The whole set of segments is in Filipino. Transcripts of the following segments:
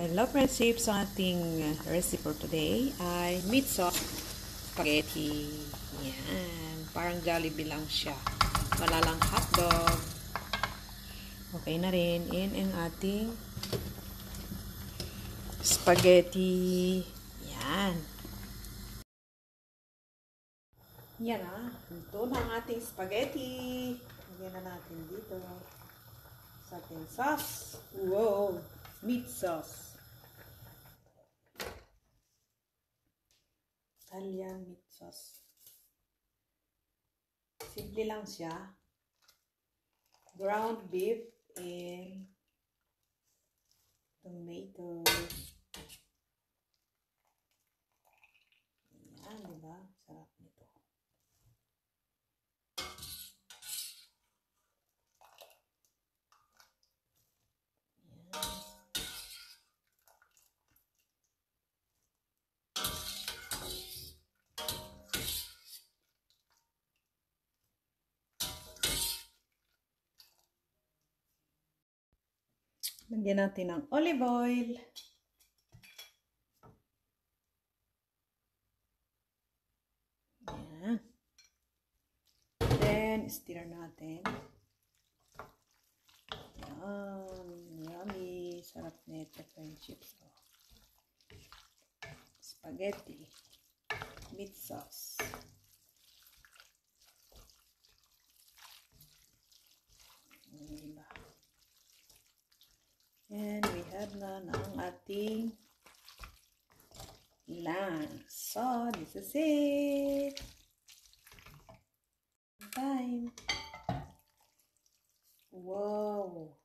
Hello friendships, ang ating recipe for today ay meat sauce spaghetti. Yan, parang Jollibee lang siya. Wala lang hotdog. Okay na rin. Yan ang ating spaghetti. Yan. Yan ito na ang ating spaghetti. Lagyan na natin dito sa ating sauce. Wow! Meat sauce. Italian meat sauce. Simple lang siya. Ground beef and tomato. Yan, diba? Sarap nito. Yan. Lagyan natin ng olive oil. Ayan. Then, stir natin. Ayan. Yummy. Sarap nito, friendships. Spaghetti. Meat sauce. Diba? And we have na ang ating lang. So, this is it. Time. Wow.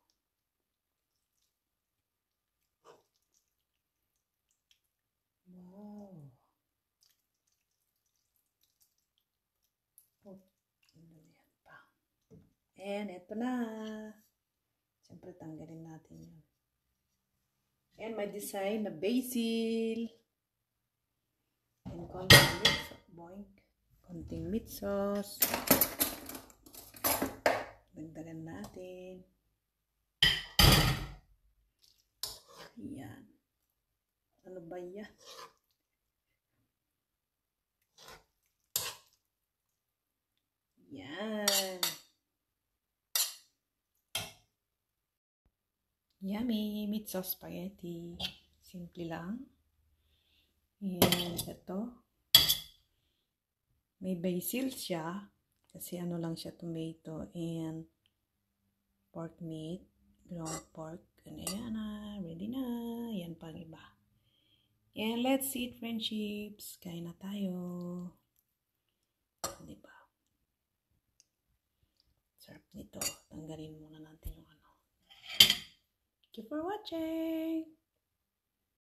Wow. Oh, yan pa. And ito na. Siyempre, tanggalin natin yun. And may design na basil. And konting meat sauce. Boink. Konting meat sauce. Dagdagan natin. Yan. Ano ba yan? Yan. Yummy meat sauce spaghetti. Simple lang. And ito. May basil siya. Kasi ano lang siya, tomato and pork meat. Ground pork. And ayan na. Ready na. Yan pang iba. And let's eat, friendships. Kain na tayo. Diba? Sarap nito. Tanggalin muna natin yung ano. Thank you for watching.